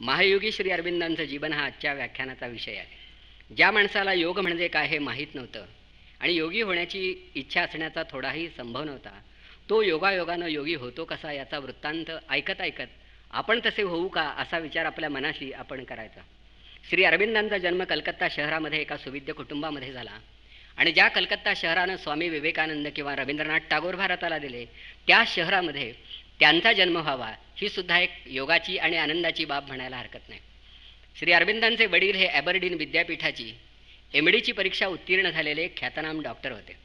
महायोगी श्री अरविंदांचं जीवन हा आजच्या व्याख्यानाचा विषय आहे. ज्या माणसाला योग म्हणजे काय हे माहीत नव्हतं आणि योगी होण्याची इच्छा असण्याचा थोडाही संभव नव्हता, तो योगायोगानं योगी होतो कसा याचा वृत्तांत ऐकत ऐकत आपण तसे होऊ का असा विचार आपल्या मनाशी आपण करायचा. श्री अरविंदांचा जन्म कलकत्ता शहरामध्ये एका सुविद्य कुटुंबामध्ये झाला आणि ज्या कलकत्ता शहरानं स्वामी विवेकानंद किंवा रवींद्रनाथ टागोर भारताला दिले, त्या शहरामध्ये त्यांचा जन्म व्हावा ही सुद्धा एक योगाची आणि आनंदाची बाब म्हणायला हरकत नाही. श्री अरविंदांचे वडील हे ॲबरडीन विद्यापीठाची MDची परीक्षा उत्तीर्ण झालेले ख्यातनाम डॉक्टर होते.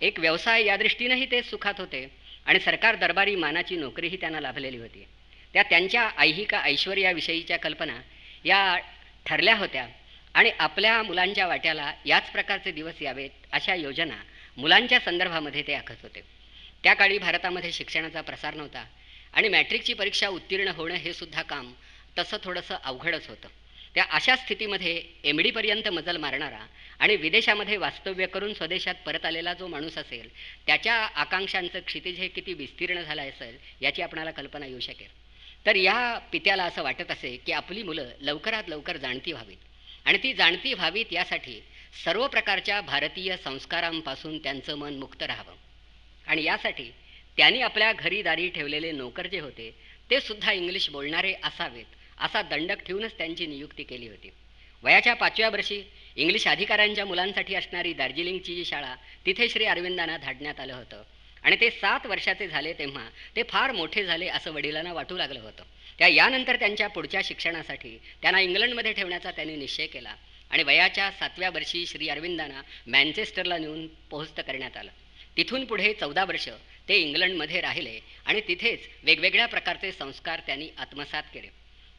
एक व्यवसाय या दृष्टीनेही ते सुखात होते आणि सरकार दरबारी मानाची नोकरीही त्यांना लाभलेली होती. त्यांच्या ऐहिक ऐश्वर्याविषयीच्या कल्पना या ठरल्या होत्या आणि आपल्या मुलांच्या वाट्याला याच प्रकारचे दिवस यावेत अशा योजना मुलांच्या संदर्भामध्ये ते आखत होते. त्या काळी भारतामध्ये शिक्षणाचा प्रसार नव्हता आणि मॅट्रिकची परीक्षा उत्तीर्ण होणं हे सुद्धा काम तसं थोडंसं अवघडच होतं. त्या अशा स्थितीमध्ये MDपर्यंत मजल मारणारा आणि विदेशामध्ये वास्तव्य करून स्वदेशात परत आलेला जो माणूस असेल, त्याच्या आकांक्षांचं क्षितिज हे किती विस्तीर्ण झालं असेल याची आपणाला कल्पना येऊ शकेल. तर या पित्याला असं वाटत असे की आपली मुलं लवकरात लवकर जाणती व्हावीत आणि ती जाणती व्हावीत यासाठी सर्व प्रकारच्या भारतीय संस्कारांपासून त्यांचं मन मुक्त राहावं आणि यासाठी त्यांनी आपल्या घरी दारी ठेवलेले नोकर जे होते ते सुद्धा इंग्लिश बोलणारे असावेत असा दंडक ठेवूनच त्यांची नियुक्ती केली होती. वयाच्या 5व्या वर्षी इंग्लिश अधिकाऱ्यांच्या मुलांसाठी असणारी दार्जिलिंगची जी शाळा तिथे श्री अरविंदांना धाडण्यात आलं होतं आणि ते 7 वर्षाचे झाले तेव्हा ते फार मोठे झाले असं वडिलांना वाटू लागलं होतं. यानंतर त्यांच्या पुढच्या शिक्षणासाठी त्यांना इंग्लंडमध्ये ठेवण्याचा त्यांनी निश्चय केला आणि वयाच्या 7व्या वर्षी श्री अरविंदांना मँचेस्टरला नेऊन पोहोचत करण्यात आलं. तिथून पुढे 14 वर्ष ते इंग्लंडमध्ये राहिले आणि तिथेच वेगवेगळ्या प्रकारचे संस्कार त्यांनी आत्मसात केले.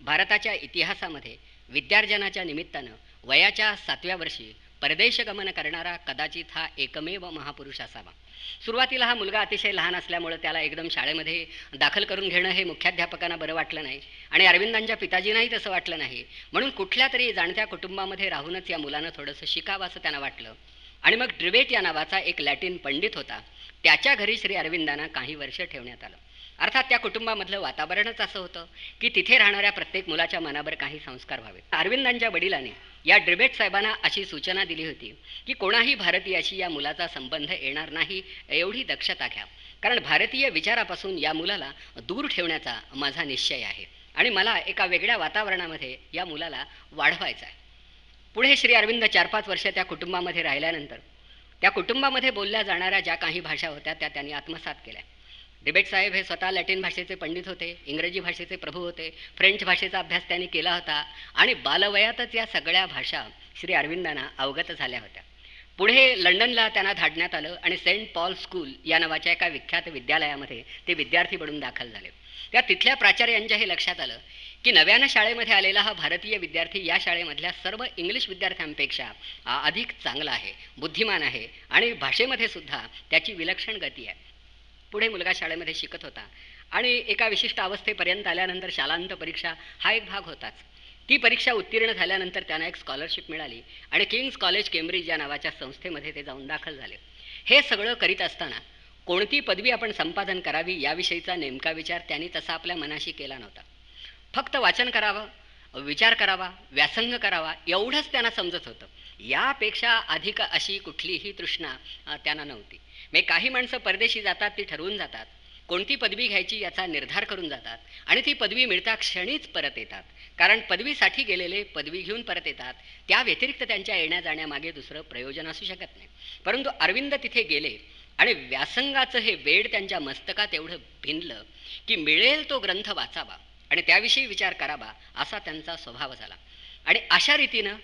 भारताच्या इतिहासामध्ये विद्यार्जनाच्या निमित्तानं वयाच्या 7व्या वर्षी परदेशगमन करणारा कदाचित हा एकमेव महापुरुष असावा. सुरुवातीला हा मुलगा अतिशय लहान असल्यामुळे त्याला एकदम शाळेमध्ये दाखल करून घेणं हे मुख्याध्यापकांना बरं वाटलं नाही आणि अरविंदांच्या पिताजींनाही तसं वाटलं नाही. म्हणून कुठल्या तरी जाणत्या कुटुंबामध्ये राहूनच या मुलानं थोडंसं शिकावं असं त्यांना वाटलं आणि मग ड्रिवेट या नावाचा एक लॅटिन पंडित होता, त्याच्या घरी श्री अरविंदांना काही वर्ष ठेवण्यात आलं. अर्थात त्या कुटुंबामधलं वातावरणच असं होतं की तिथे राहणाऱ्या प्रत्येक मुलाच्या मनावर काही संस्कार व्हावेत. अरविंदांच्या वडिलांनी या ड्रिवेट साहेबांना अशी सूचना दिली होती की कोणाही भारतीयाशी या मुलाचा संबंध येणार नाही एवढी दक्षता घ्या, कारण भारतीय विचारापासून या मुलाला दूर ठेवण्याचा माझा निश्चय आहे आणि मला एका वेगळ्या वातावरणामध्ये या मुलाला वाढवायचं आहे. पुढे श्री अरविंद 4-5 वर्ष त्या कुटुंबामध्ये राहिल्यानंतर त्या कुटुंबामध्ये बोलल्या जाणाऱ्या ज्या काही भाषा होत्या त्या त्यांनी आत्मसात केल्या. ड्रिवेट साहेब हे स्वतः लॅटिन भाषेचे पंडित होते, इंग्रजी भाषेचे प्रभू होते, फ्रेंच भाषेचा अभ्यास त्यांनी केला होता आणि बालवयातच या सगळ्या भाषा श्री अरविंदांना अवगत झाल्या होत्या. पुढे लंडनला त्यांना धाडण्यात आलं आणि सेंट पॉल स्कूल या नावाच्या एका विख्यात विद्यालयामध्ये ते विद्यार्थी बनून दाखल झाले. तिथल्या प्राचार्यांच्या हे लक्षात आलं की नव्यानं शाळेमध्ये आलेला हा भारतीय विद्यार्थी या शाळेमधल्या सर्व इंग्लिश विद्यार्थ्यांपेक्षा अधिक चांगला आहे, बुद्धिमान आहे आणि भाषेमध्ये सुद्धा त्याची विलक्षण गती आहे. पुढे मुलगा शाळेमध्ये शिकत होता आणि एका विशिष्ट अवस्थेपर्यंत आल्यानंतर शालांत परीक्षा हा एक भाग होताच. ती परीक्षा उत्तीर्ण झाल्यानंतर त्यांना एक स्कॉलरशिप मिळाली आणि किंग्स कॉलेज केम्ब्रिज या नावाच्या संस्थेमध्ये ते जाऊन दाखल झाले. हे सगळं करीत असताना कोणती पदवी आपण संपादन करावी याविषयीचा नेमका विचार त्यांनी तसा आपल्या मनाशी केला नव्हता. फक्त वाचन करावं, विचार करावा, व्यासंग करावा एवढंच त्यांना समजत होतं. यापेक्षा अधिक अशी कुठलीही तृष्णा त्यांना नव्हती. काही माणसं परदेशी जातात, ती ठरवून जातात, कोणती पदवी घ्यायची याचा निर्धार करून जातात आणि ती पदवी मिळता क्षणीच परत येतात, कारण पदवीसाठी गेलेले पदवी घेऊन परत येतात. त्या व्यतिरिक्त त्यांच्या येण्या जाण्यामागे दुसरं प्रयोजन असू शकत नाही. परंतु अरविंद तिथे गेले आणि व्यासंगाचं हे वेड त्यांच्या मस्तकात एवढं भिनलं की मिळेल तो ग्रंथ वाचावा आणि त्याविषयी विचार करावा असा त्यांचा स्वभाव झाला. आणि अशा रीतीनं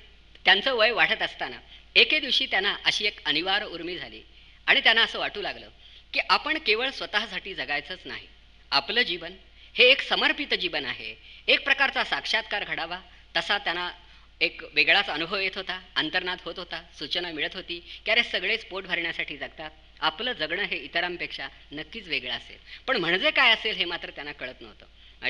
त्यांचं वय वाढत असताना एके दिवशी त्यांना अशी एक अनिवार्य उर्मी झाली आणि त्यांना असं वाटू लागलं की आपण केवळ स्वतःसाठी जगायचंच नाही, आपलं जीवन हे एक समर्पित जीवन आहे. एक प्रकारचा साक्षात्कार घडावा तसा त्यांना एक वेगळाच अनुभव येत होता, अंतर्नाद होत होता, सूचना मिळत होती की अरे सगळेच पोट भरण्यासाठी जगतात, आपलं जगणं हे इतरांपेक्षा नक्कीच वेगळं असेल. पण म्हणजे काय असेल हे मात्र त्यांना कळत नव्हतं.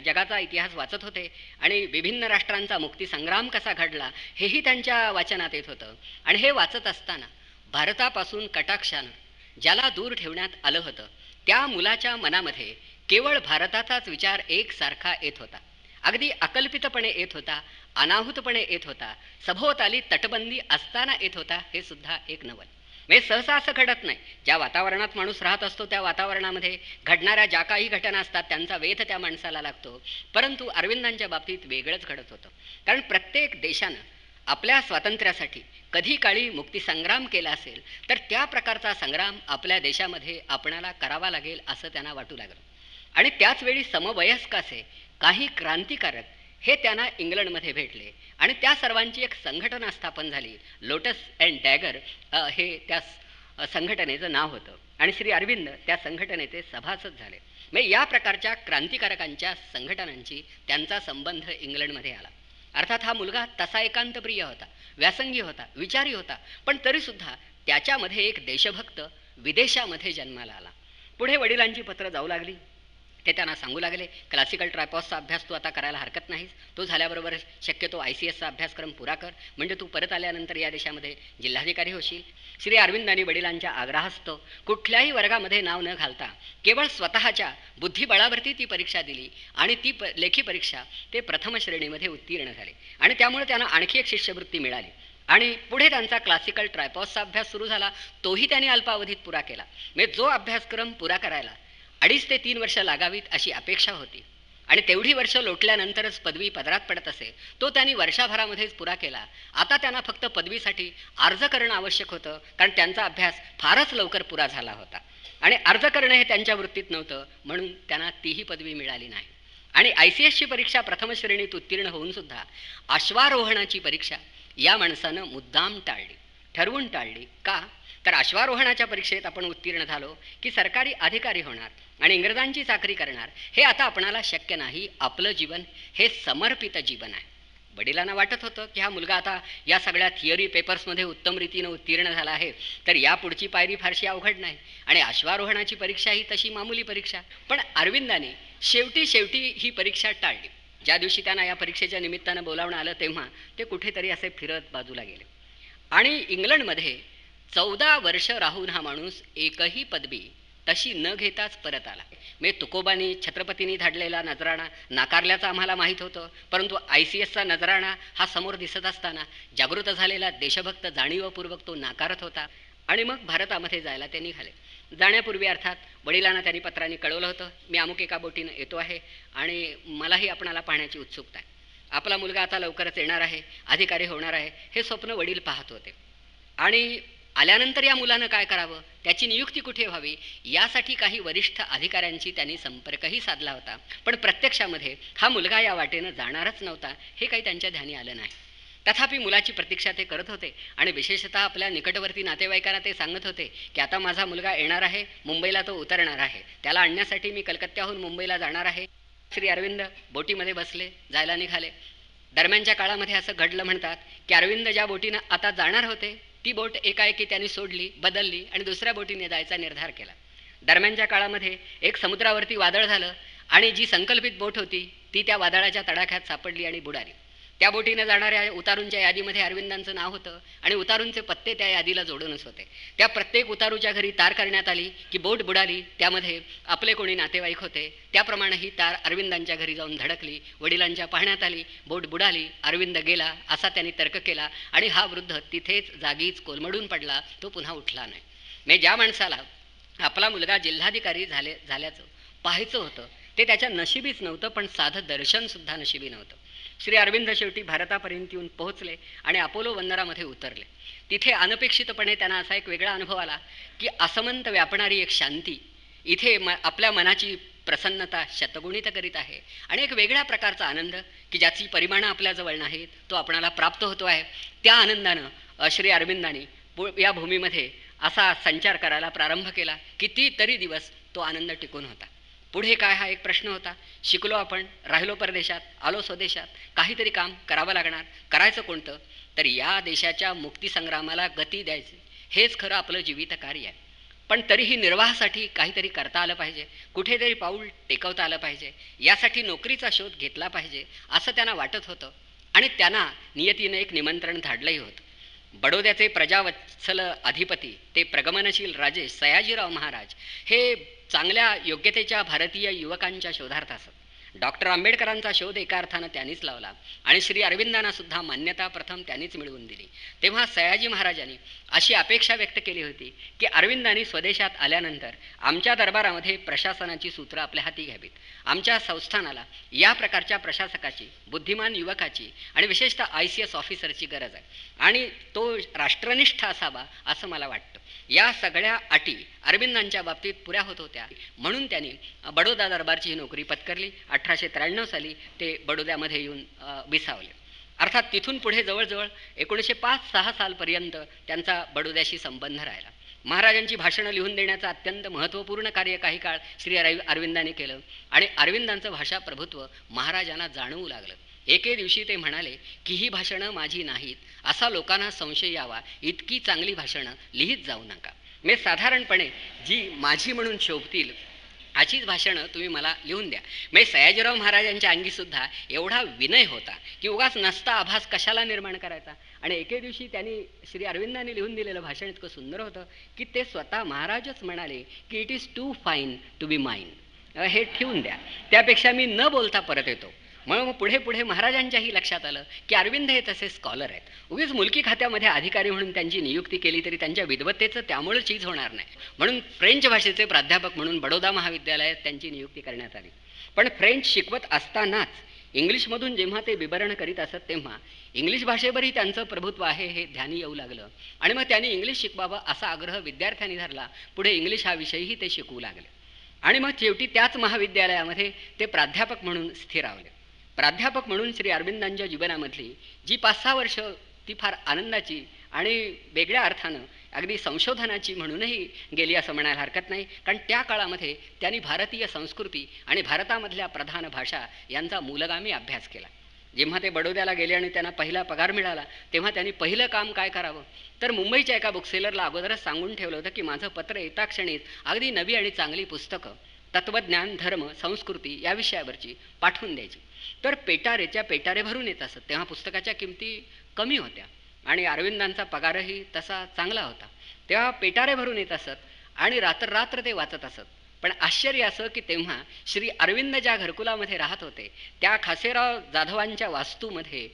जगाचा इतिहास वाचत होते आणि विभिन्न राष्ट्रांचा मुक्तीसंग्राम कसा घडला हेही त्यांच्या वाचनात येत होतं आणि हे वाचत असताना भारतापासून कटाक्षानं ज्याला दूर ठेवण्यात आलं होतं त्या मुलाच्या मनामध्ये केवळ भारताचाच विचार एकसारखा येत होता अगदी अकल्पितपणे येत होता, अनाहूतपणे येत होता, सभोवताली तटबंदी असताना येत होता. हे सुद्धा एक नवल. म्हणजे सहसा असं घडत नाही. ज्या वातावरणात माणूस राहत असतो त्या वातावरणामध्ये घडणाऱ्या ज्या काही घटना असतात त्यांचा वेध त्या माणसाला लागतो. परंतु अरविंदांच्या बाबतीत वेगळंच घडत होतं. कारण प्रत्येक देशानं आपल्या स्वातंत्र्यासाठी कधी काळी मुक्तीसंग्राम केला असेल तर त्या प्रकारचा संग्राम आपल्या देशामध्ये आपणाला करावा लागेल असं त्यांना वाटू लागलं. आणि त्याच वेळी समवयस्क असे काही क्रांतिकारक हे त्यांना इंग्लंडमध्ये भेटले आणि त्या सर्वांची एक संघटना स्थापन झाली. लोटस अँड डॅगर हे त्या संघटनेचं नाव होतं आणि श्री अरविंद त्या संघटनेचे सभासद झाले. म्हणजे या प्रकारच्या क्रांतिकारकांच्या संघटनांची त्यांचा संबंध इंग्लंडमध्ये आला. अर्थात हा मुलगा तसा एकांतप्रिय होता, व्यासंगी होता, विचारी होता, पण तरीसुद्धा त्याच्यामध्ये एक देशभक्त विदेशामध्ये जन्माला आला. पुढे वडिलांची पत्र जाऊ लागली. ते त्यांना सांगू लागले, क्लासिकल ट्रायपॉसचा अभ्यास तू आता करायला हरकत नाहीस, तो झाल्याबरोबर शक्यतो ICSचा अभ्यासक्रम पुरा कर, म्हणजे तू परत आल्यानंतर या देशामध्ये जिल्हाधिकारी होशील. श्री अरविंदांनी वडिलांच्या आग्रहास्तव कुठल्याही वर्गामध्ये नाव न घालता केवळ स्वतःच्या बुद्धिबळावरती ती परीक्षा दिली आणि ती लेखी परीक्षा ते प्रथम श्रेणीमध्ये उत्तीर्ण झाले आणि त्यामुळे त्यांना आणखी एक शिष्यवृत्ती मिळाली. आणि पुढे त्यांचा क्लासिकल ट्रायपॉसचा अभ्यास सुरू झाला. तोही त्यांनी अल्पावधीत पुरा केला. म्हणजे जो अभ्यासक्रम पुरा करायला 2.5 ते 3 वर्ष लागावीत अशी अपेक्षा होती आणि तेवढी वर्ष लोटल्यानंतरच पदवी पदरात पडत असे, तो त्यांनी वर्षाभरामध्येच पुरा केला. आता त्यांना फक्त पदवीसाठी अर्ज करणं आवश्यक होतं, कारण त्यांचा अभ्यास फारच लवकर पुरा झाला होता आणि अर्ज करणं हे त्यांच्या वृत्तीत नव्हतं, म्हणून त्यांना तीही पदवी मिळाली नाही. आणि ICSची परीक्षा प्रथम श्रेणीत उत्तीर्ण होऊन सुद्धा अश्वारोहणाची परीक्षा या माणसानं मुद्दाम टाळली, ठरवून टाळली. का? तर अश्वारोहणाच्या परीक्षेत आपण उत्तीर्ण झालो की सरकारी अधिकारी होणार आणि इंग्रजांची चाकरी करणार, हे आता आपणाला शक्य नाही. आपलं जीवन हे समर्पित जीवन आहे. वडिलांना वाटत होतं की हा मुलगा आता या सगळ्या थिअरी पेपर्समध्ये उत्तम रीतीनं उत्तीर्ण झाला आहे तर या पुढची पायरी फारशी अवघड नाही आणि अश्वारोहणाची परीक्षा ही तशी मामूली परीक्षा. पण अरविंदाने शेवटी ही परीक्षा टाळली. ज्या दिवशी त्यांना या परीक्षेच्या निमित्तानं बोलावणं आलं तेव्हा ते कुठेतरी असे फिरत बाजूला गेले आणि इंग्लंडमध्ये 14 वर्ष राहून हा माणूस एकही पदवी तशी न घेताच परत आला. म्हणजे तुकोबांनी छत्रपतींनी धाडलेला नजराणा नाकारल्याचं आम्हाला माहीत होतं, परंतु ICSचा नजराणा हा समोर दिसत असताना जागृत झालेला देशभक्त जाणीवपूर्वक तो नाकारत होता आणि मग भारतामध्ये जायला ते निघाले. जाण्यापूर्वी अर्थात वडिलांना त्यांनी पत्रांनी कळवलं होतं, मी अमुक एका बोटीनं येतो आहे आणि मलाही आपणाला पाहण्याची उत्सुकता आहे. आपला मुलगा आता लवकरच येणार आहे, अधिकारी होणार आहे, हे स्वप्न वडील पाहत होते. आणि आल्यानंतर या मुलानं काय करावं, त्याची नियुक्ती कुठे व्हावी, यासाठी काही वरिष्ठ अधिकाऱ्यांशी त्यांनी संपर्कही साधला होता. पण प्रत्यक्षामध्ये हा मुलगा या वाटेनं जाणारच नव्हता, हे काही त्यांच्या ध्यानी आलं नाही. तथापि मुलाची प्रतीक्षा ते करत होते आणि विशेषतः आपल्या निकटवर्ती नातेवाईकांना ते सांगत होते की आता माझा मुलगा येणार आहे, मुंबईला तो उतरणार आहे, त्याला आणण्यासाठी मी कलकत्त्याहून मुंबईला जाणार आहे. श्री अरविंद बोटीमध्ये बसले, जायला निघाले. दरम्यानच्या काळामध्ये असं घडलं म्हणतात की अरविंद ज्या बोटीनं आता जाणार होते ती बोट एकाएकी त्यांनी सोडली, बदलली आणि दुसऱ्या बोटीने जायचा निर्धार केला. दरम्यानच्या काळामध्ये एक समुद्रावरती वादळ झालं आणि जी संकल्पित बोट होती ती त्या वादळाच्या तडाख्यात सापडली आणि बुडाली. त्या बोटीनं जाणाऱ्या उतारूंच्या यादीमध्ये अरविंदांचं नाव होतं आणि उतारूंचे पत्ते त्या यादीला जोडूनच होते. त्या प्रत्येक उतारूच्या घरी तार करण्यात आली की बोट बुडाली, त्यामध्ये आपले कोणी नातेवाईक होते, त्याप्रमाणे ही तार अरविंदांच्या घरी जाऊन धडकली. वडिलांच्या पाहण्यात आली, बोट बुडाली, अरविंद गेला असा त्यांनी तर्क केला आणि हा वृद्ध तिथेच जागीच कोलमडून पडला, तो पुन्हा उठला नाही. म्हणजे ज्या माणसाला आपला मुलगा जिल्हाधिकारी झाल्याचं पाहायचं होतं ते त्याच्या नशिबीच नव्हतं, पण साधं दर्शनसुद्धा नशिबी नव्हतं. श्री अरविंद शेवटी भारतापर्यंत येऊन पोहोचले आणि अपोलो बंदरामध्ये उतरले. तिथे अनपेक्षितपणे त्यांना असा एक वेगळा अनुभव आला की असमंत व्यापणारी एक शांती इथे आपल्या मनाची प्रसन्नता शतगुणित करीत आहे आणि एक वेगळ्या प्रकारचा आनंद की ज्याची परिमाणं आपल्याजवळ नाहीत तो आपणाला प्राप्त होतो आहे. त्या आनंदानं श्री अरविंदांनी या भूमीमध्ये असा संचार करायला प्रारंभ केला. कितीतरी दिवस तो आनंद टिकून होता. पुढे काय हा एक प्रश्न होता. शिकलो आपण, राहिलो परदेशात, आलो स्वदेशात, काहीतरी काम करावं लागणार, करायचं कोणतं, तर या देशाच्या मुक्तीसंग्रामाला गती द्यायची, हेच खरं आपलं जीवित कार्य आहे. पण तरीही निर्वाहासाठी काहीतरी करता आलं पाहिजे, कुठेतरी पाऊल टेकवता आलं पाहिजे, यासाठी नोकरीचा शोध घेतला पाहिजे असं त्यांना वाटत होतं आणि त्यांना नियतीनं एक निमंत्रण धाडलंही होतं. बडोद्याचे प्रजावत्सल अधिपती ते प्रगमनशील राजे सयाजीराव महाराज हे चांगल्या योग्यतेच्या भारतीय युवकांच्या शोधार्थ असत. डॉक्टर आंबेडकरांचा शोध एका अर्थानं त्यांनीच लावला आणि श्री अरविंदांना सुद्धा मान्यता प्रथम त्यांनीच मिळवून दिली. तेव्हा सयाजी महाराजांनी अशी अपेक्षा व्यक्त केली होती की अरविंदांनी स्वदेशात आल्यानंतर आमच्या दरबारामध्ये प्रशासनाची सूत्रं आपल्या हाती घ्यावीत. आमच्या संस्थानाला या प्रकारच्या प्रशासकाची, बुद्धिमान युवकाची आणि विशेषतः ICS ऑफिसरची गरज आहे आणि तो राष्ट्रनिष्ठ असावा असं मला वाटतं. या सगळ्या अटी अरविंदांच्या बाबतीत पुऱ्या होत होत्या म्हणून त्यांनी बडोदा दरबारची ही नोकरी पत्करली. 1893 साली ते बडोद्यामध्ये येऊन विसावले. अर्थात तिथून पुढे जवळजवळ 1905-06 सालपर्यंत त्यांचा बडोद्याशी संबंध राहिला. महाराजांची भाषणं लिहून देण्याचं अत्यंत महत्त्वपूर्ण कार्य काही काळ श्री अरविंदांनी केलं आणि अरविंदांचं भाषा प्रभुत्व महाराजांना जाणवू लागलं. एके दिवशी ते म्हणाले की ही भाषणं माझी नाहीत, असा लोकांना संशय यावा इतकी चांगली भाषणं लिहित जाऊ नका. मी साधारणपणे जी माझी म्हणून शोभतील अशीच भाषणं तुम्ही मला लिहून द्या. म्हणजे सयाजीराव महाराजांच्या अंगीसुद्धा एवढा विनय होता की उगाच नसता आभास कशाला निर्माण करायचा. आणि एके दिवशी त्यांनी श्री अरविंदांनी लिहून दिलेलं भाषण इतकं सुंदर होतं की ते स्वतः महाराजच म्हणाले की it is too fine to be mine. हे ठेवून द्या, त्यापेक्षा मी न बोलता परत येतो. म्हणून पुढे पुढे महाराजांच्याही लक्षात आलं की अरविंद हे तसे स्कॉलर आहेत. उगीच मुलकी खात्यामध्ये अधिकारी म्हणून त्यांची नियुक्ती केली तरी त्यांच्या विद्वत्तेचं त्यामुळे चीज होणार नाही. म्हणून फ्रेंच भाषेचे प्राध्यापक म्हणून बडोदा महाविद्यालयात त्यांची नियुक्ती करण्यात आली. पण फ्रेंच शिकवत असतानाच इंग्लिशमधून जेव्हा ते विवरण करीत असत तेव्हा इंग्लिश भाषेवरही त्यांचं प्रभुत्व आहे हे ध्यानी येऊ लागलं आणि मग त्यांनी इंग्लिश शिकवावं असा आग्रह विद्यार्थ्यांनी धरला. पुढे इंग्लिश हा विषयही ते शिकवू लागले आणि मग शेवटी त्याच महाविद्यालयामध्ये ते प्राध्यापक म्हणून स्थिरावले. प्राध्यापक म्हणून श्री अरविंदांच्या जीवनामधली जी 5-6 वर्ष ती फार आनंदाची आणि वेगळ्या अर्थानं अगदी संशोधनाची म्हणूनही गेली असं म्हणायला हरकत नाही. कारण त्या काळामध्ये त्यांनी भारतीय संस्कृती आणि भारतामधल्या प्रधान भाषा यांचा मूलगामी अभ्यास केला. जेव्हा ते बडोद्याला गेले आणि त्यांना पहिला पगार मिळाला तेव्हा त्यांनी पहिलं काम काय करावं तर मुंबईच्या एका बुकसेलरला अगोदरच सांगून ठेवलं होतं की माझं पत्र येता क्षणीच अगदी नवी आणि चांगली पुस्तकं तत्त्वज्ञान, धर्म, संस्कृती या विषयावरची पाठवून द्यायची. तर पेटारेच्या पेटारे भरून येत असत. तेव्हा पुस्तकाच्या किमती कमी होत्या आणि अरविंदांचा पगारही तसा चांगला होता. तेव्हा पेटारे भरून येत असत आणि रात्र ते वाचत असत. पण आश्चर्य असं की तेव्हा श्री अरविंद ज्या घरकुलामध्ये राहत होते त्या खासेराव जाधवांच्या वास्तूमध्ये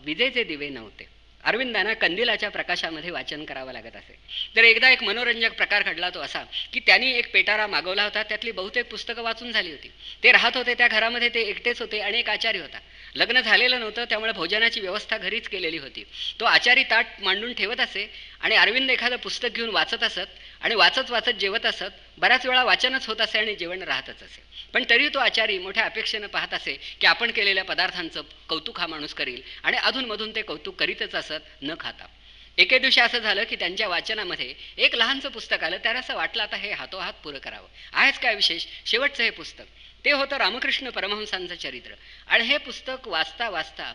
विजेचे दिवे नव्हते. अरविंदांना कंदिलाच्या प्रकाशामध्ये वाचन करावं लागत असे. तर एकदा एक मनोरंजक प्रकार घडला तो असा की त्यांनी एक पेटारा मागवला होता. त्यातली बहुतेक पुस्तकं वाचून झाली होती. ते राहत होते त्या घरामध्ये, ते एकटेच होते आणि एक आचारी होता. लग्न झालेलं नव्हतं त्यामुळे भोजनाची व्यवस्था घरीच केलेली होती. तो आचारी ताट मांडून ठेवत असे आणि अरविंद एखादं पुस्तक घेऊन वाचत असत आणि वाचत वाचत जेवत असत. बऱ्याच वेळा वाचनच होत असे आणि जेवण राहतच असे. पण तरी तो आचारी मोठ्या अपेक्षेनं पाहत असे की आपण केलेल्या पदार्थांचं कौतुक हा माणूस करील आणि अधूनमधून ते कौतुक करीतच असत न खाता. एके दिवशी असं झालं की त्यांच्या वाचनामध्ये एक लहानसं पुस्तक आलं. त्याला असं वाटलं आता हे हातोहात पुरं करावं. आहेच काय विशेष, शेवटचं हे पुस्तक ते होतं रामकृष्ण परमहंसांचं चरित्र. आणि हे पुस्तक वाचता वाचता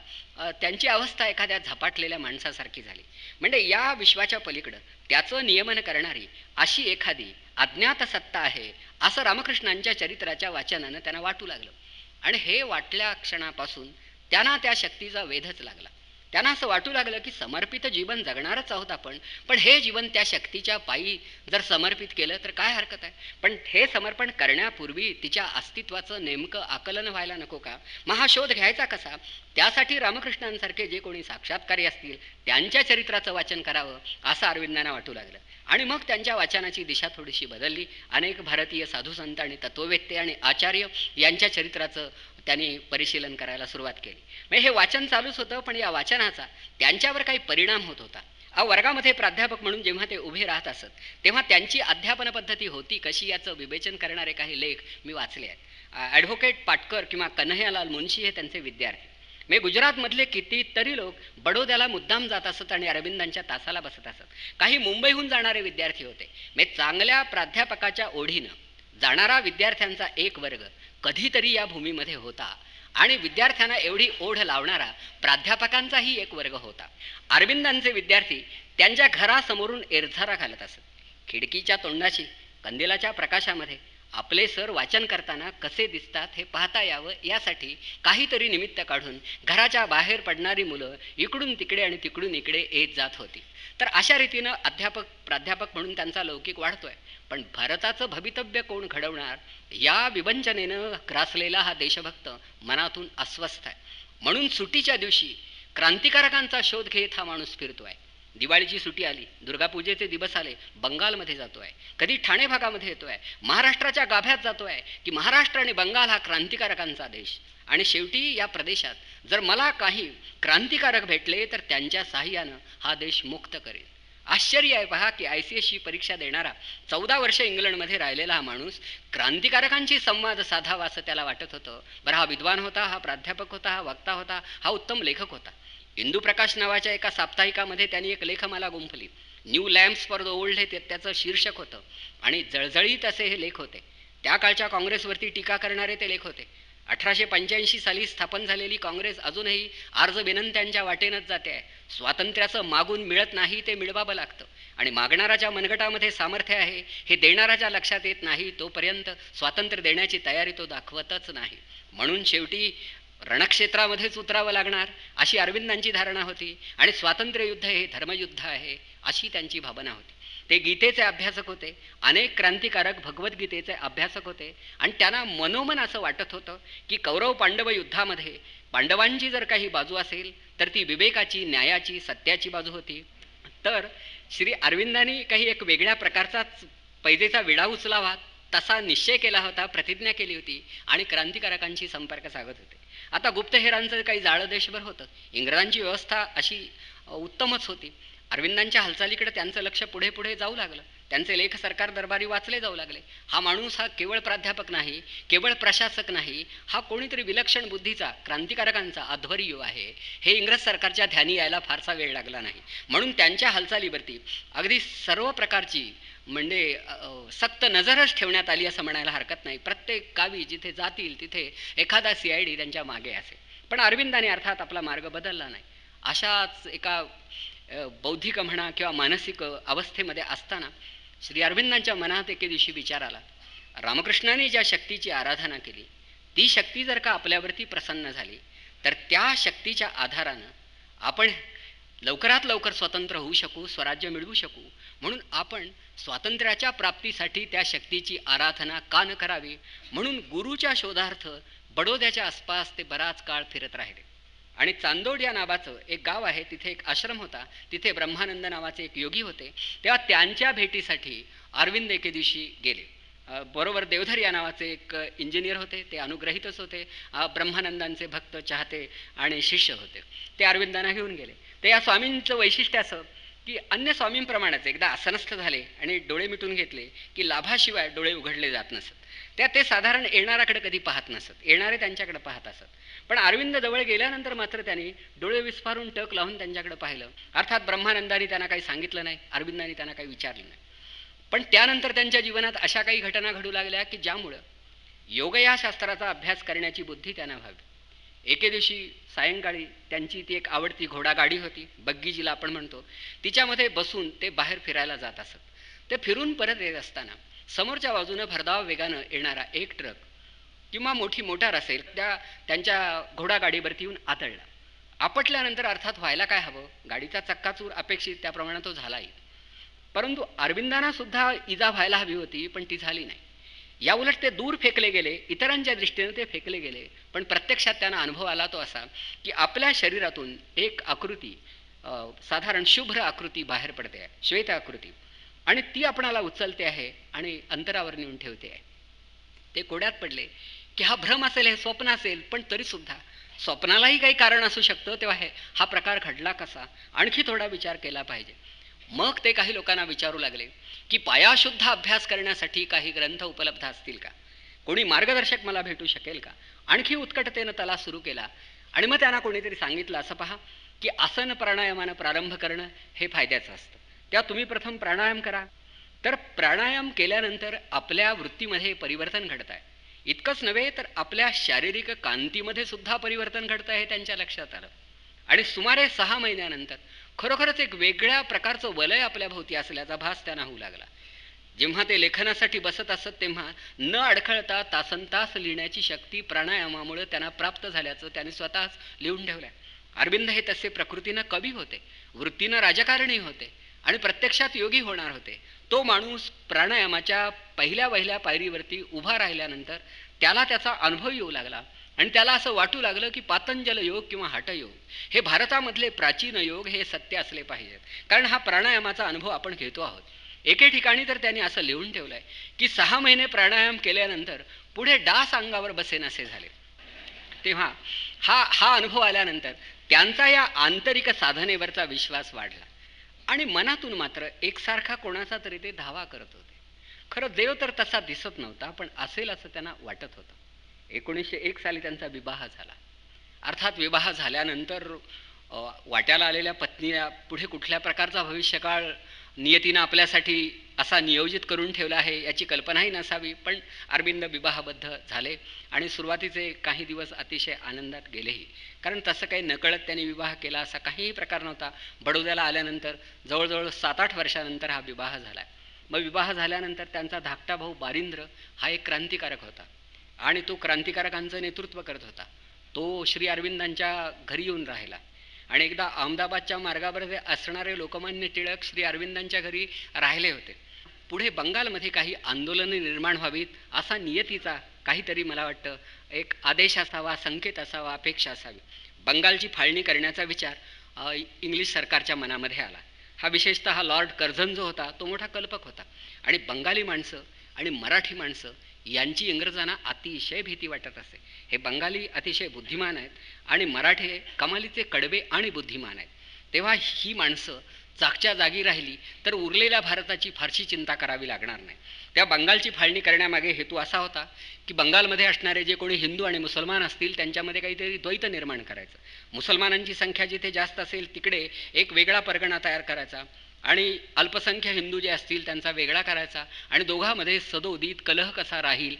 त्यांची अवस्था एखाद्या झपाटलेल्या माणसासारखी झाली. म्हणजे या विश्वाच्या पलीकडं त्याचं नियमन करणारी अशी एखादी अज्ञात सत्ता आहे असं रामकृष्णांच्या चरित्राच्या वाचनानं त्यांना वाटू लागलं. आणि हे वाटल्या क्षणापासून त्यांना त्या शक्तीचा वेधच लागला. त्यांना असं वाटू लागलं की समर्पित जीवन जगणारच आहोत आपण, पण हे जीवन त्या शक्तीच्या पायी जर समर्पित केलं तर काय हरकत आहे. पण हे समर्पण करण्यापूर्वी तिच्या अस्तित्वाचं नेमकं आकलन व्हायला नको का. मग हा शोध घ्यायचा कसा. त्यासाठी रामकृष्णांसारखे जे कोणी साक्षात्कारी असतील त्यांच्या चरित्राचं वाचन करावं असं अरविंदांना वाटू लागलं. आणि मग त्यांच्या वाचनाची दिशा थोडीशी बदलली. अनेक भारतीय साधुसंत आणि तत्ववेत्ते आणि आचार्य यांच्या चरित्राचं त्यांनी परिशीलन करायला सुरुवात केली. म्हणजे हे वाचन चालूच होतं पण या वाचनाचा त्यांच्यावर काही परिणाम होत होता. वर्गामध्ये प्राध्यापक म्हणून जेव्हा ते उभे राहत असत तेव्हा त्यांची अध्यापन पद्धती होती कशी याचं विवेचन करणारे काही लेख मी वाचले आहेत. ॲडव्होकेट पाटकर किंवा कन्हैयालाल मुन्शी हे त्यांचे विद्यार्थी. म्हणजे गुजरातमधले कितीतरी लोक बडोद्याला मुद्दाम जात असत आणि अरविंदांच्या तासाला बसत असत. काही मुंबईहून जाणारे विद्यार्थी होते. म्हणजे चांगल्या प्राध्यापकाच्या ओढीनं जाणारा विद्यार्थ्यांचा एक वर्ग कधीतरी या भूमीमध्ये होता आणि विद्यार्थ्यांना एवढी ओढ लावणारा प्राध्यापकांचाही एक वर्ग होता. अरविंदांचे विद्यार्थी त्यांच्या घरासमोरून एरझारा घालत असत. खिडकीच्या तोंडाशी कंदिलाच्या प्रकाशामध्ये आपले सर वाचन करताना कसे दिसतात हे पाहता यावं यासाठी काहीतरी निमित्त काढून घराच्या बाहेर पडणारी मुलं इकडून तिकडे आणि तिकडून इकडे येत जात होती. तर अशा रीतीनं अध्यापक प्राध्यापक म्हणून त्यांचा लौकिक वाढतोय. पण भारताचं भवितव्य कोण घडवणार या विवंचनेनं ग्रासलेला हा देशभक्त मनातून अस्वस्थ आहे. म्हणून सुट्टीच्या दिवशी क्रांतिकारकांचा शोध घेत हा माणूस फिरतोय. दिवाळीची सुट्टी आली, दुर्गापूजेचे दिवस आले, बंगालमध्ये जातोय, कधी ठाणे भागामध्ये येतोय, महाराष्ट्राच्या गाभ्यात जातोय की महाराष्ट्र आणि बंगाल हा क्रांतिकारकांचा देश. आणि शेवटी या प्रदेशात जर मला काही क्रांतिकारक भेटले तर त्यांच्या साह्यानं हा देश मुक्त करेल. आश्चर्य आहे पहा की ICSची परीक्षा देणारा 14 वर्ष इंग्लंडमध्ये राहिलेला हा माणूस क्रांतिकारकांशी संवाद साधावा असं त्याला वाटत होतं. बरं, हा विद्वान होता, हा प्राध्यापक होता, हा वक्ता होता, हा उत्तम लेखक होता. इंदुप्रकाश नावाच्या एका साप्ताहिकामध्ये त्यांनी एक लेखमाला गुंफली. New lamps for the old हे त्याचं शीर्षक होतं. आणि जळजळीत असे हे लेख होते. त्या काळच्या काँग्रेसवरती टीका करणारे ते लेख होते. 1885 साली स्थापन झालेली काँग्रेस अजूनही अर्ज विनंत्यांच्या वाटेनच जाते आहे. स्वातंत्र्याचं मागून मिळत नाही ते मिळवावं लागतं. आणि मागणाराच्या मनगटामध्ये सामर्थ्य आहे हे देणाराच्या लक्षात येत नाही तोपर्यंत स्वातंत्र्य देण्याची तयारी तो दाखवतच नाही. म्हणून शेवटी रणक्षेत्रामध्येच उतरावं लागणार अशी अरविंदांची धारणा होती. आणि स्वातंत्र्ययुद्ध हे धर्मयुद्ध आहे अशी त्यांची भावना होती. ते गीतेचे अभ्यासक होते. अनेक क्रांतिकारक भगवद्गीतेचे अभ्यासक होते. आणि त्यांना मनोमन असं वाटत होतं की कौरव पांडव युद्धामध्ये पांडवांची जर काही बाजू असेल तर ती विवेकाची, न्यायाची, सत्याची बाजू होती. तर श्री अरविंदांनी काही एक वेगळ्या प्रकारचाच पैजेचा विडा उचलावा तसा निश्चय केला होता, प्रतिज्ञा केली होती आणि क्रांतिकारकांशी संपर्क साधत होते. आता गुप्तहेरांचं काही जाळं देशभर होतं. इंग्रजांची व्यवस्था अशी उत्तमच होती. अरविंदांच्या हालचालीकडे त्यांचं लक्ष पुढे पुढे जाऊ लागलं. त्यांचे लेख सरकार दरबारी वाचले जाऊ लागले. हा माणूस हा केवळ प्राध्यापक नाही, केवळ प्रशासक नाही, हा कोणीतरी विलक्षण बुद्धीचा, क्रांतिकारकांचा अध्वर्यू आहे हे इंग्रज सरकारच्या ध्यानी यायला फारसा वेळ लागला नाही. म्हणून त्यांच्या हालचालीवरती अगदी सर्व प्रकारची म्हणजे सक्त नजरच ठेवण्यात आली असं म्हणायला हरकत नाही. प्रत्येक गावी जिथे जातील तिथे एखादा CID त्यांच्या मागे असेल. पण अरविंदाने अर्थात आपला मार्ग बदलला नाही. अशाच एका बौद्धिक म्हणा किंवा मानसिक अवस्थेमध्ये असताना श्री अरविंदांच्या मनात एके दिवशी विचार आला, रामकृष्णाने ज्या शक्तीची आराधना केली ती शक्ती जर का आपल्यावरती प्रसन्न झाली तर त्या शक्तीच्या आधारानं आपण लवकरात लवकर स्वतंत्र होऊ शकू, स्वराज्य मिळवू शकू. म्हणून आपण स्वातंत्र्याच्या प्राप्तीसाठी त्या शक्तीची आराधना का न करावी. म्हणून गुरुच्या शोधार्थ बडोद्याच्या आसपास ते बराच काळ फिरत राहिले. आणि चांदोड या नावाचं एक गाव आहे, तिथे एक आश्रम होता. तिथे ब्रह्मानंद नावाचे एक योगी होते. तेव्हा त्यांच्या भेटीसाठी अरविंद एके दिवशी गेले. बरोबर देवधर या नावाचे एक इंजिनियर होते, ते अनुग्रहितच होते, ब्रह्मानंदांचे भक्त, चाहते आणि शिष्य होते. ते अरविंदांना घेऊन गेले. ते या स्वामींचं वैशिष्ट्य असं की अन्य स्वामींप्रमाणेच एकदा आसनस्थ झाले आणि डोळे मिटून घेतले की लाभाशिवाय डोळे उघडले जात नसत. ते साधारण येणाऱ्याकडे कधी पाहत नसत, येणारे त्यांच्याकडे पाहत असत. पण अरविंद जवळ गेल्यानंतर मात्र त्यांनी डोळे विस्फारून टक लावून त्यांच्याकडे पाहिलं. अर्थात ब्रह्मानंदांनी त्यांना काही सांगितलं नाही, अरविंदांनी त्यांना काही विचारलं नाही. पण त्यानंतर त्यांच्या जीवनात अशा काही घटना घडू लागल्या की ज्यामुळं योग या शास्त्राचा अभ्यास करण्याची बुद्धी त्यांना व्हावी. एके दिवशी सायंकाळी त्यांची ती एक आवडती घोडागाडी होती, बग्गी जिला आपण म्हणतो, तिच्यामध्ये बसून ते बाहेर फिरायला जात असत. ते फिरून परत येत असताना समोरच्या बाजूनं भरधाव वेगानं येणारा एक ट्रक किंवा मोठी मोटार असेल त्यांच्या घोडागाडीवरती येऊन आदळला. आपटल्यानंतर अर्थात व्हायला काय हवं, गाडीचा चक्काचूर अपेक्षित त्याप्रमाणे तो झालाही. परंतु अरविंदांना सुद्धा इजा व्हायला हवी होती, पण ती झाली नाही. या उलट ते दूर फेकले गेले, इतरांच्या दृष्टीने ते फेकले गेले. पण प्रत्यक्षात त्यांना अनुभव आला तो असा की आपल्या शरीरातून एक आकृती, साधारण शुभ्र आकृती बाहेर पडते आहे, श्वेत आकृती, आणि ती आपणाला उचलते आहे आणि अंतरावर नेऊन ठेवते आहे. ते कोड्यात पडले की हा भ्रम असेल, हे स्वप्न असेल, पण तरी सुद्धा स्वप्नालाही काही कारण असू शकतं. तेव्हा हा प्रकार घडला कसा, आणखी थोडा विचार केला पाहिजे. मग ते काही लोकांना विचारू लागले की पायाशुद्ध अभ्यास करण्यासाठी काही ग्रंथ उपलब्ध असतील का, कोणी मार्गदर्शक मला भेटू शकेल का. आणखी उत्कटतेनं त्याला सुरू केला. आणि मग त्यांना कोणीतरी सांगितलं, असं पहा की आसन प्राणायामानं प्रारंभ करणं हे फायद्याचं असतं. त्या तुम्ही प्रथम प्राणायाम करा. तर प्राणायाम केल्यानंतर आपल्या वृत्तीमध्ये परिवर्तन घडत आहे. इतकंच नव्हे तर आपल्या शारीरिक कांतीमध्ये सुद्धा परिवर्तन घडतं हे त्यांच्या लक्षात आलं. आणि सुमारे 6 महिन्यानंतर खरोखरच एक वेगळ्या प्रकारचं वलय आपल्या भोवती असल्याचा भास त्यांना होऊ लागला. जेव्हा ते लेखनासाठी बसत असत तेव्हा न अडखळता तासनतास लिहिण्याची शक्ती प्राणायामामुळे त्यांना प्राप्त झाल्याचं त्यांनी स्वतःच लिहून ठेवलं आहे. अरविंद हे तसे प्रकृतीनं कवी होते, वृत्तीनं राजकारणी होते आणि प्रत्यक्षात योगी होणार होते. तो माणूस प्राणायामाच्या पहिल्या पायरीवरती उभा राहिल्यानंतर त्याला त्याचा अनुभव येऊ लागला आणि त्याला असं वाटू लागलं की पातंजल योग किंवा हठयोग हे भारतामधले प्राचीन योग हे सत्य असले पाहिजेत, कारण हा प्राणायामाचा अनुभव आपण घेतो आहोत. एके ठिकाणी तर त्यांनी असं लिहून ठेवलंय की 6 महिने प्राणायाम केल्यानंतर पुढे डास अंगावर बसेनासे झाले. तेव्हा हा अनुभव आल्यानंतर त्यांचा या आंतरिक साधनेवरचा विश्वास वाढला आणि मनातून मात्र एकसारखा कोणाचा तरी ते धावा करत होते. खरं देव तर तसा दिसत नव्हता, पण असेल असं त्यांना वाटत होतं. 1901 साली त्यांचा विवाह झाला. अर्थात विवाह झाल्यानंतर वाट्याला आलेल्या पत्नीला पुढे कुठल्या प्रकारचा भविष्यकाळ नियतीनं आपल्यासाठी असा नियोजित करून ठेवला आहे याची कल्पनाही नसावी, पण अरविंद विवाहबद्ध झाले आणि सुरुवातीचे काही दिवस अतिशय आनंदात गेलेही, कारण तसं काही नकळत त्यांनी विवाह केला असा काहीही प्रकार नव्हता. बडोद्याला आल्यानंतर जवळजवळ 7-8 वर्षानंतर हा विवाह झाला. मग विवाह झाल्यानंतर त्यांचा धाकटा भाऊ बारिंद्र हा एक क्रांतिकारक होता आणि तो क्रांतिकारकांचं नेतृत्व करत होता. तो श्री अरविंदांच्या घरी येऊन राहिला आणि एकदा अहमदाबादच्या मार्गावर असणारे लोकमान्य टिळक श्री अरविंदांच्या घरी राहिले होते. पुढे बंगालमध्ये काही आंदोलने निर्माण व्हावीत असा नियतीचा काहीतरी मला वाटतं एक आदेश असावा, संकेत असावा, अपेक्षा असावी. बंगालची फाळणी करण्याचा विचार इंग्लिश सरकारच्या मनामध्ये आला. हा विशेषतः लॉर्ड कर्झन जो होता तो मोठा कल्पक होता आणि बंगाली माणसं आणि मराठी माणसं यांची इंग्रजांना अतिशय भीती वाटत असे. हे बंगाली अतिशय बुद्धिमान आहेत आणि मराठे कमालीचे कडवे आणि बुद्धिमान आहेत. तेव्हा ही माणसं जागच्या जागी राहिली तर उरलेल्या भारताची फारशी चिंता करावी लागणार नाही. त्या बंगालची फाळणी करण्यामागे हेतू असा होता की बंगालमध्ये असणारे जे कोणी हिंदू आणि मुसलमान असतील त्यांच्यामध्ये काहीतरी द्वैत निर्माण करायचं. मुसलमानांची संख्या जिथे जास्त असेल तिकडे एक वेगळा परगणा तयार करायचा आणि अल्पसंख्य हिंदू जे असतील त्यांचा वेगळा करायचा आणि दोघांमध्ये सदोदित कलह कसा राहील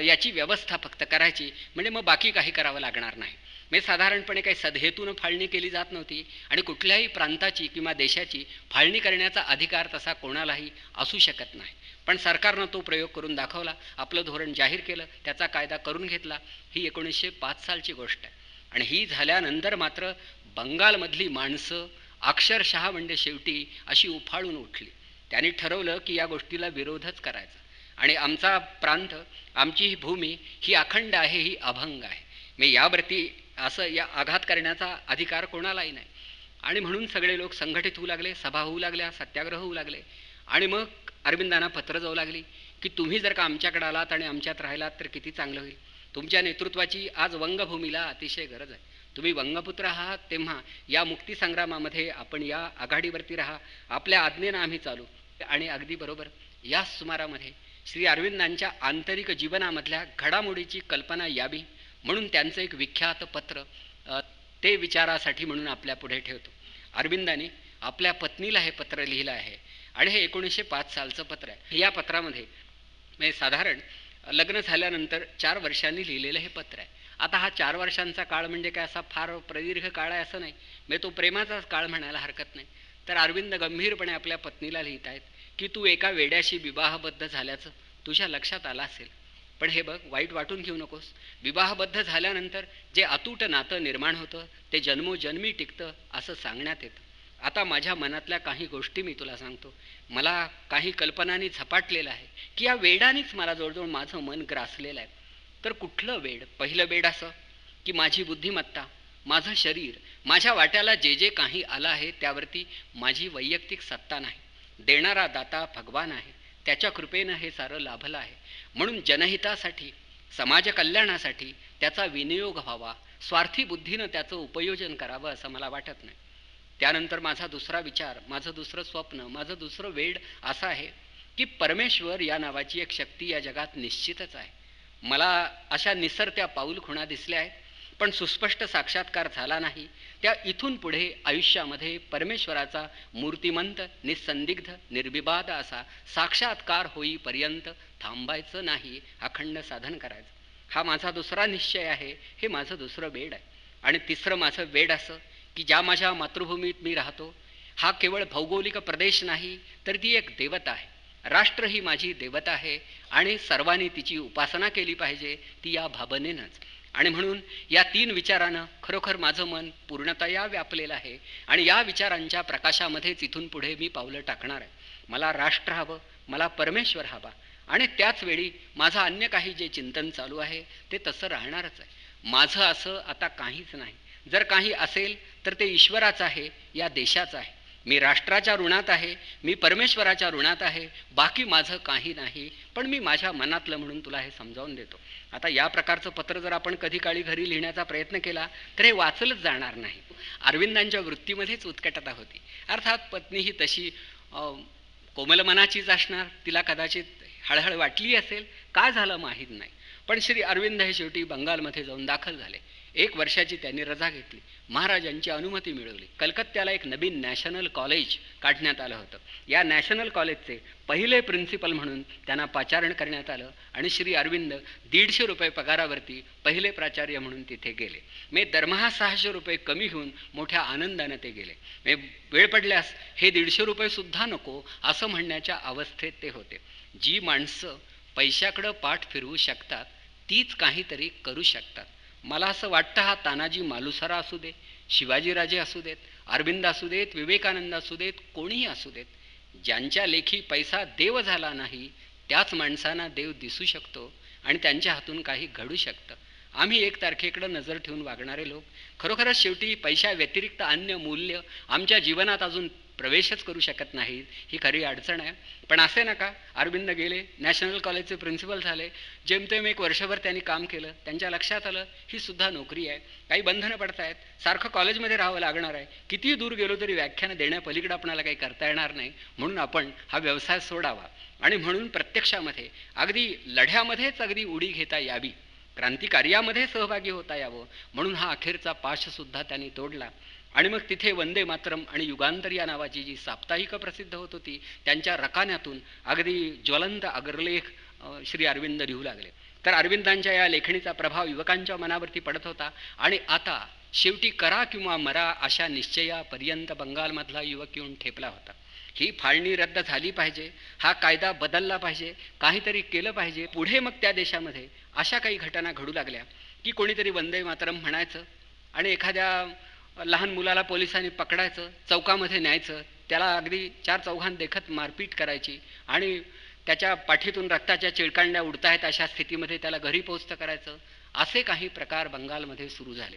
याची व्यवस्था फक्त करायची, म्हणजे मग बाकी काही करावं लागणार नाही. म्हणजे साधारणपणे काही सदहेतून फाळणी केली जात नव्हती आणि कुठल्याही प्रांताची किंवा देशाची फाळणी करण्याचा अधिकार तसा कोणालाही असू शकत नाही. पण सरकारनं तो प्रयोग करून दाखवला, आपलं धोरण जाहीर केलं, त्याचा कायदा करून घेतला. ही 1905 सालची गोष्ट आहे आणि ही झाल्यानंतर मात्र बंगालमधली माणसं अक्षरशः म्हणजे शेवटी अशी उफाळून उठली. त्यांनी ठरवलं की या गोष्टीला विरोधच करायचा आणि आमचा प्रांत, आमची ही भूमी ही अखंड आहे, ही अभंग आहे. मी यावरती असं या आघात करण्याचा अधिकार कोणालाही नाही. आणि म्हणून सगळे लोक संघटित होऊ लागले, सभा होऊ लागल्या, सत्याग्रह होऊ लागले आणि मग अरविंदांना पत्र जाऊ लागली की तुम्ही जर का आमच्याकडे आलात आणि आमच्यात राहिलात तर किती चांगलं होईल. तुमच्या नेतृत्वाची आज वंगभूमीला अतिशय गरज आहे. तुम्ही वंगपुत्र आहात, तेव्हा या मुक्तीसंग्रामामध्ये आपण या आघाडीवरती राहा, आपल्या आज्ञेनं आम्ही चालू. आणि अगदी बरोबर याच सुमारामध्ये श्री अरविंदांच्या आंतरिक जीवनामधल्या घडामोडीची कल्पना यावी म्हणून त्यांचं एक विख्यात पत्र ते विचारासाठी म्हणून आपल्या पुढे ठेवतो. अरविंदांनी आपल्या पत्नीला हे पत्र लिहिलं आहे आणि हे 1905 सालचं पत्र आहे. या पत्रामध्ये म्हणजे साधारण लग्न झाल्यानंतर 4 वर्षांनी लिहिलेलं हे पत्र आहे. आता हा 4 वर्षांचा काळ म्हणजे काय असा फार प्रदीर्घ काळ आहे असं नाही, म्हणजे तो प्रेमाचाच काळ म्हणायला हरकत नाही. तर अरविंद गंभीरपणे आपल्या पत्नीला लिहित आहेत की तू एका वेड्याशी विवाहबद्ध झाल्याचं तुझ्या लक्षात आलं असेल, पण हे बघ, वाईट वाटून घेऊ नकोस. विवाहबद्ध झाल्यानंतर जे अतूट नातं निर्माण होतं ते जन्मोजन्मी टिकतं असं सांगण्यात येतं. आता माझ्या मनातल्या काही गोष्टी मी तुला सांगतो. मला काही कल्पनांनी झपाटलेलं आहे की या वेडानीच मला जवळजवळ माझं मन ग्रासलेलं आहे. तर कुठलं वेड? पहिलं वेड असं की माझी बुद्धिमत्ता, माझं शरीर, माझ्या वाट्याला जे जे काही आलं आहे त्यावरती माझी वैयक्तिक सत्ता नाही. देणारा दाता भगवान आहे, त्याच्या कृपेनं हे सारं लाभलं आहे. म्हणून जनहितासाठी, समाज कल्याणासाठी त्याचा विनियोग व्हावा, स्वार्थी बुद्धीनं त्याचं उपयोजन करावं असं मला वाटत नाही. त्यानंतर माझा दुसरा विचार, माझं दुसरं स्वप्न, माझं दुसरं वेड असं आहे की परमेश्वर या नावाची एक शक्ती या जगात निश्चितच आहे. मला अशा निसरत्या पाऊल खुणा दिसल्या आहेत पण सुस्पष्ट साक्षात्कार झाला नाही. त्या इथून पुढे आयुष्यामध्ये परमेश्वराचा मूर्तिमंत, निसंदिग्ध, निर्विवाद असा साक्षात्कार होईपर्यंत थांबायचं नाही, अखंड साधन करायचं. हा माझा दुसरा निश्चय आहे, हे माझं दुसरं वेड आहे. आणि तिसरं माझं वेड असं की ज्या माझ्या मातृभूमीत मी राहतो हा केवळ भौगोलिक प्रदेश नाही तर ती एक देवता आहे. राष्ट्र ही माझी देवता आहे आणि सर्वांनी तिची उपासना केली पाहिजे, ती या भावनेनंच. आणि म्हणून या 3 विचारानं खरोखर माझं मन पूर्णतया व्यापलेलं आहे आणि या विचारांच्या प्रकाशामध्येच इथून पुढे मी पावलं टाकणार आहे. मला राष्ट्र हवं, मला परमेश्वर हवा आणि त्याच वेळी माझं अन्य काही जे चिंतन चालू आहे ते तसं राहणारच आहे. माझं असं आता काहीच नाही. जर काही असेल तर ते ईश्वराचं आहे, या देशाचं आहे. मी राष्ट्राच्या ऋणात आहे, मी परमेश्वराच्या ऋणात आहे, बाकी माझं काही नाही. पण मी माझ्या मनातलं म्हणून तुला हे समजावून देतो. आता या प्रकारचं पत्र जर आपण कधी काळी घरी लिहिण्याचा प्रयत्न केला तर हे वाचलंच जाणार नाही. अरविंदांच्या वृत्तीमध्येच उत्कटता होती. अर्थात पत्नी ही तशी कोमल मनाचीच असणार, तिला कदाचित हळहळ वाटली असेल, काय झालं माहीत नाही. पण श्री अरविंद हे शेवटी बंगालमध्ये जाऊन दाखल झाले. 1 वर्षाची त्यांनी रजा घेतली, महाराजांची अनुमती मिळवली. कलकत्त्याला एक नवीन नॅशनल कॉलेज काढण्यात आलं होतं. या नॅशनल कॉलेजचे पहिले प्रिन्सिपल म्हणून त्यांना पाचारण करण्यात आलं आणि श्री अरविंद 150 रुपये पगारावरती पहिले प्राचार्य म्हणून तिथे गेले. मी दरमहा 600 रुपये कमी घेऊन मोठ्या आनंदाने ते गेले. मी वेळ पडल्यास हे 150 रुपये सुद्धा नको असं म्हणण्याच्या अवस्थेत ते होते. जी माणसं पैशाकडं पाठ फिरवू शकतात तीच काहीतरी करू शकतात. मला असं वाटतं, हा तानाजी मालुसरा असू दे, शिवाजीराजे असू देत, अरविंद असू देत, विवेकानंद असू देत, कोणीही असू देत, ज्यांच्या लेखी पैसा देव झाला नाही त्याच माणसांना देव दिसू शकतो आणि त्यांच्या हातून काही घडू शकतं. आम्ही 1 तारखेकडे नजर ठेवून वागणारे लोक खरोखरच शेवटी पैशा व्यतिरिक्त अन्य मूल्य आमच्या जीवनात अजून प्रवेशच करू शकत नाहीत, ही खरी अडचण आहे. पण असे नका, अरविंद गेले, नॅशनल कॉलेजचे प्रिन्सिपल झाले, जेमतेम 1 वर्षभर त्यांनी काम केलं. त्यांच्या लक्षात आलं ही सुद्धा नोकरी आहे, काही बंधनं पडतायत, सारखं कॉलेजमध्ये राहावं लागणार आहे, कितीही दूर गेलो तरी व्याख्यानं देण्यापलीकडे आपल्याला काही करता येणार नाही, म्हणून आपण हा व्यवसाय सोडावा. आणि म्हणून प्रत्यक्षामध्ये अगदी लढ्यामध्येच अगदी उडी घेता यावी, क्रांतिकार्यामध्ये सहभागी होता यावं, म्हणून हा अखेरचा पाशसुद्धा त्यांनी तोडला. आणि मग तिथे वंदे मातरम आणि युगांतर या नावाची जी साप्ताहिक प्रसिद्ध होत होती त्यांच्या रकान्यातून अगदी ज्वलंत अग्रलेख श्री अरविंद लिहू लागले. तर अरविंदांच्या या लेखणीचा प्रभाव युवकांच्या मनावरती पडत होता आणि आता शेवटी करा किंवा मरा अशा निश्चयापर्यंत बंगालमधला युवक येऊन ठेपला होता. ही फाळणी रद्द झाली पाहिजे, हा कायदा बदलला पाहिजे, काहीतरी केलं पाहिजे. पुढे मग त्या देशामध्ये अशा काही घटना घडू लागल्या की कोणीतरी वंदे मातरम म्हणायचं आणि एखाद्या लहान मुलाला पोलिसांनी पकडायचं, चौकामध्ये न्यायचं, त्याला अगदी 4 चौघांत देखत मारपीट करायची आणि त्याच्या पाठीतून रक्ताच्या चिळकांड्या उडतायत अशा स्थितीमध्ये त्याला घरी पोहोचतं करायचं. असे काही प्रकार बंगालमध्ये सुरू झाले.